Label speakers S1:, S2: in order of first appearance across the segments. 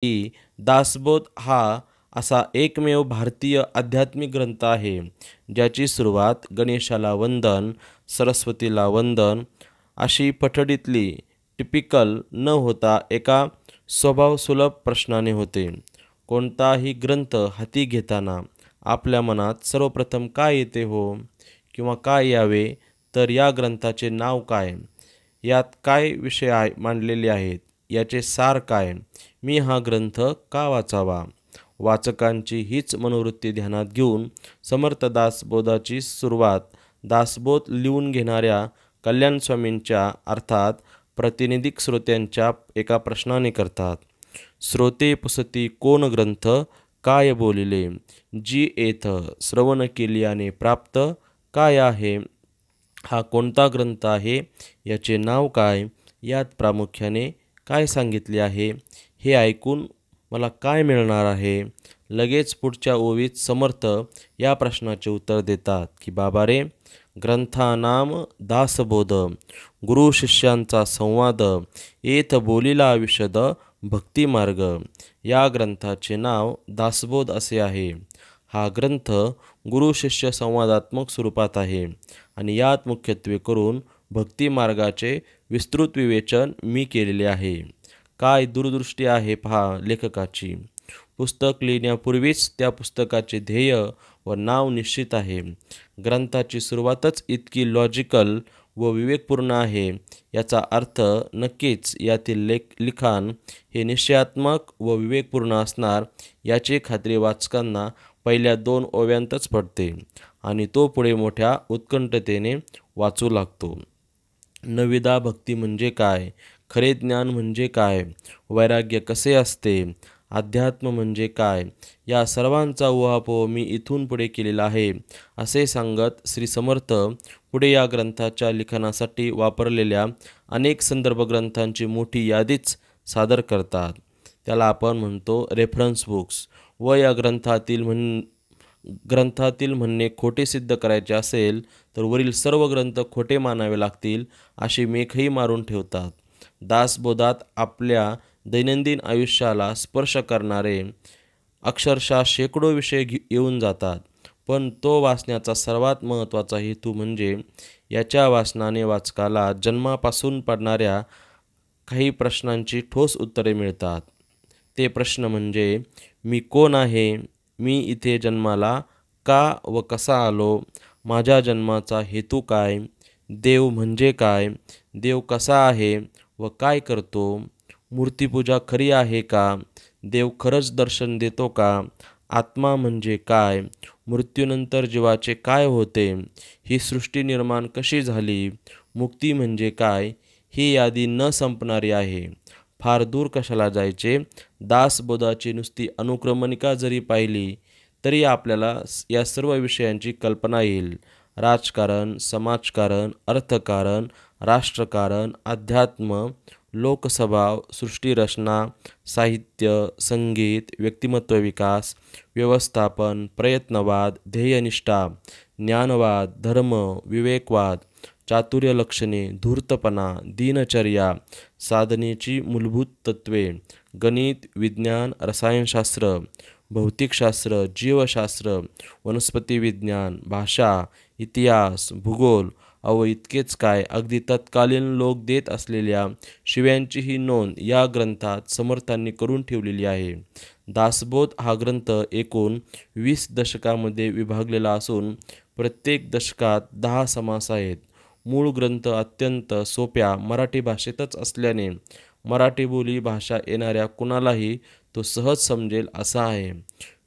S1: की दासबोध हा असा एकमेव भारतीय आध्यात्मिक ग्रंथ आहे ज्याची सुरुवात गणेशाला वंदन, सरस्वतीला वंदन अशी पठडीतली टिपिकल न होता एका स्वभावसुलभ प्रश्नाने होते. कोणताही ग्रंथ हाती घेताना आपल्या मनात सर्वप्रथम काय येते हो? किंवा काय यावे? तर या ग्रंथाचे नाव काय? यात काय विषय मांडलेले आहेत? याचे सार काय? मी हा ग्रंथ का वाचावा? वाचकांची हीच मनोवृत्ती ध्यानात घेऊन समर्थ दासबोधाची सुरुवात दासबोध लिहून घेणाऱ्या कल्याणस्वामींच्या अर्थात प्रातिनिधिक श्रोत्यांच्या एका प्रश्नाने करतात. श्रोते पुसती कोण ग्रंथ काय बोलिले, जी येथ श्रवण केल्याने प्राप्त काय आहे? हा कोणता ग्रंथ आहे? याचे नाव काय? यात प्रामुख्याने काय सांगितले आहे? हे ऐकून मला काय मिळणार आहे? लगेच पुढच्या ओवीत समर्थ या प्रश्नाचे उत्तर देतात की बाबा रे, ग्रंथानाम दासबोध, गुरु शिष्यांचा संवाद, येथ बोलिला विशद भक्तिमार्ग. या ग्रंथाचे नाव दासबोध असे आहे. हा ग्रंथ गुरु शिष्य संवादात्मक स्वरूपात आहे आणि यात मुख्यत्वे करून भक्तिमार्गाचे विस्तृत विवेचन मी केलेले आहे. काय दूरदृष्टी आहे पहा लेखकाची. पुस्तक लिहिण्यापूर्वीच त्या पुस्तकाचे ध्येय व नाव निश्चित आहे. ग्रंथाची सुरुवातच इतकी लॉजिकल व विवेकपूर्ण आहे, याचा अर्थ नक्कीच यातील लिखाण हे निश्चयात्मक व विवेकपूर्ण असणार याची खात्री वाचकांना पहिल्या 2 ओव्यांतच पडते आणि तो पुढे मोठ्या उत्कंठतेने वाचू लागतो. नविदा भक्ती म्हणजे काय? खरे ज्ञान म्हणजे काय? वैराग्य कसे असते? अध्यात्म म्हणजे काय? या सर्वांचा उहापोह मी इथून पुढे केलेला आहे, असे सांगत श्री समर्थ पुढे या ग्रंथाच्या लिखाणासाठी वापरलेल्या अनेक संदर्भ ग्रंथांची मोठी यादीच सादर करतात. त्याला आपण म्हणतो रेफरन्स बुक्स. व या ग्रंथातील म्हणणे खोटे सिद्ध करायचे असेल तर वरील सर्व ग्रंथ खोटे मानावे लागतील अशी मेखही मारून ठेवतात. दासबोधात आपल्या दैनंदिन आयुष्याला स्पर्श करणारे अक्षरशः शेकडो विषय येऊन जातात, पण तो वाचण्याचा सर्वात महत्त्वाचा हेतू म्हणजे याच्या वाचनाने वाचकाला जन्मापासून पडणाऱ्या काही प्रश्नांची ठोस उत्तरे मिळतात. ते प्रश्न म्हणजे मी कोण आहे? मी इथे जन्माला का व कसा आलो? माझ्या जन्माचा हेतू काय? देव म्हणजे काय? देव कसा आहे व काय करतो? मूर्तिपूजा खरी आहे का? देव खरंच दर्शन देतो का? आत्मा म्हणजे काय? मृत्यूनंतर जीवाचे काय होते? ही सृष्टी निर्माण कशी झाली? मुक्ती म्हणजे काय? ही यादी न संपणारी आहे. फार दूर कशाला जायचे? दासबोधाची नुसती अनुक्रमणिका जरी पाहिली तरी आपल्याला या सर्व विषयांची कल्पना येईल. राजकारण, समाजकारण, अर्थकारण, राष्ट्रकारण, अध्यात्म, लोकस्वभाव, सृष्टीरचना, साहित्य, संगीत, व्यक्तिमत्व विकास, व्यवस्थापन, प्रयत्नवाद, ध्येयनिष्ठा, ज्ञानवाद, धर्म, विवेकवाद, चातुर्य लक्षणे, धूर्तपणा, दिनचर्या, साधनेची मूलभूत तत्त्वे, गणित, विज्ञान, रसायनशास्त्र, भौतिकशास्त्र, जीवशास्त्र, वनस्पती विज्ञान, भाषा, इतिहास, भूगोल, इतकेच काय, अगदी तत्कालीन लोक देत असलेल्या शिव्यांचीही नोंद या ग्रंथात समर्थांनी करून ठेवलेली आहे. दासबोध हा ग्रंथ एकूण 20 दशकामध्ये विभागलेला असून प्रत्येक दशकात 10 समास आहेत. मूळ ग्रंथ अत्यंत सोप्या मराठी भाषेतच असल्याने मराठी बोली भाषा येणाऱ्या कुणालाही तो सहज समजेल असा आहे.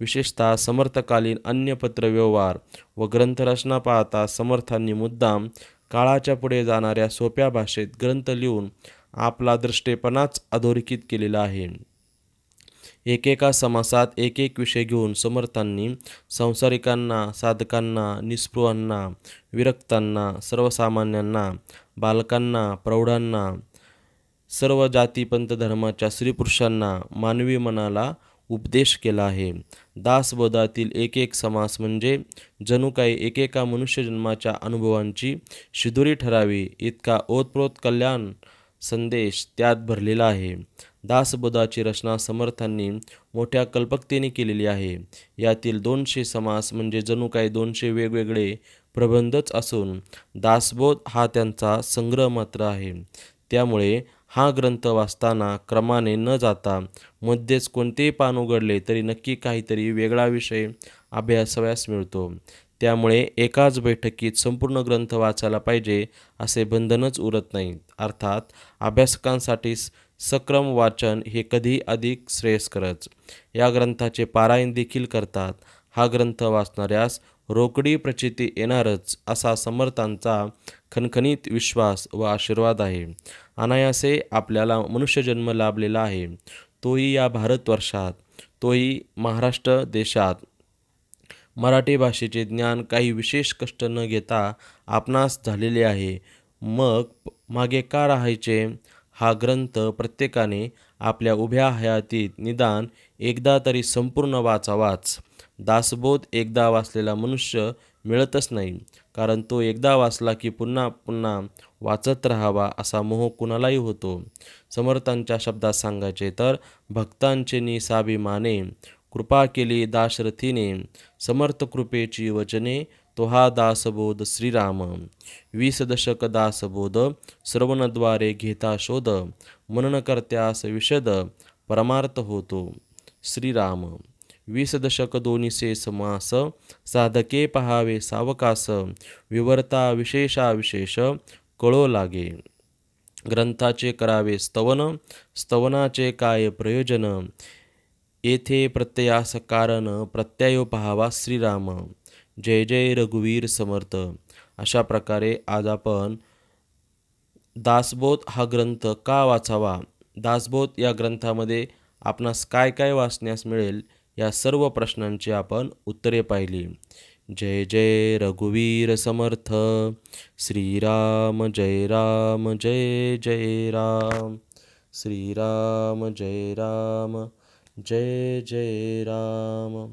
S1: विशेषतः समर्थकालीन अन्य पत्रव्यवहार व ग्रंथरचना पाहता समर्थांनी मुद्दाम काळाच्या पुढे जाणाऱ्या सोप्या भाषेत ग्रंथ लिहून आपला दृष्टेपणाच अधोरेखित केलेला आहे. एकेका समासात एक एक विषय घेऊन समर्थांनी संसारिकांना, साधकांना, निस्पृहांना, विरक्तांना, सर्वसामान्यांना, बालकांना, प्रौढांना, सर्व जाती पंथ धर्माच्या स्त्रीपुरुषांना, मानवी मनाला उपदेश केला आहे. दासबोधातील एक एक समास म्हणजे जणू काही एकेका मनुष्यजन्माच्या अनुभवांची शिदोरी ठरावी इतका ओतप्रोत कल्याण संदेश त्यात भरलेला आहे. दासबोधाची रचना समर्थांनी मोठ्या कल्पकतेने केलेली आहे. यातील 200 समास म्हणजे जणू काही 200 वेगवेगळे प्रबंधच असून दासबोध हा त्यांचा संग्रह मात्र आहे. त्यामुळे हा ग्रंथ वाचताना क्रमाने न जाता मध्येच कोणतेही पान उघडले तरी नक्की काहीतरी वेगळा विषय अभ्यासावयास मिळतो. त्यामुळे एकाच बैठकीत संपूर्ण ग्रंथ वाचायला पाहिजे असे बंधनच उरत नाही. अर्थात अभ्यासकांसाठी सक्रम वाचन हे कधी अधिक श्रेयस्करच. या ग्रंथाचे पारायण देखील करतात. हा ग्रंथ वाचणाऱ्यास रोकडी प्रचिती येणारच असा समर्थांचा खणखणीत विश्वास व आशीर्वाद आहे. अनायासे आपल्याला मनुष्यजन्म लाभलेला आहे, तोही या भारतवर्षात, तोही महाराष्ट्र देशात. मराठी भाषेचे ज्ञान काही विशेष कष्ट न घेता आपणास झालेले आहे. मग मागे का राहायचे? हा ग्रंथ प्रत्येकाने आपल्या उभ्या हयातीत निदान एकदा तरी संपूर्ण वाचावाच. दासबोध एकदा वाचलेला मनुष्य मिळतच नाही, कारण तो एकदा वाचला की पुन्हा पुन्हा वाचत राहावा असा मोह कुणालाही होतो. समर्थांच्या शब्दात सांगायचे तर, भक्तांचे निसाभिमाने कृपा केली दाशरथीने, समर्थ कृपेची वचने तो हा दासबोध श्रीराम. 20 दशक दासबोध श्रवणद्वारे घेता शोध, मननकर्त्यास विशद परमार्थ होतो श्रीराम. 20 दशक 200 समास, साधके पहावे सावकास, विवर्ता विशेषाविशेष कळो लागे. ग्रंथाचे करावे स्तवन, स्तवनाचे काय प्रयोजन, येथे प्रत्ययास कारण प्रत्ययो पहावा श्रीराम. जय जय रघुवीर समर्थ. अशा प्रकारे आज आपण दासबोध हा ग्रंथ का वाचावा, दासबोध या ग्रंथामध्ये आपणास काय काय वाचण्यास मिळेल, या सर्व प्रश्नांची आपण उत्तरे पाहिली. जय जय रघुवीर समर्थ. श्रीराम जय राम जय जय राम. श्रीराम जय राम जय जय राम.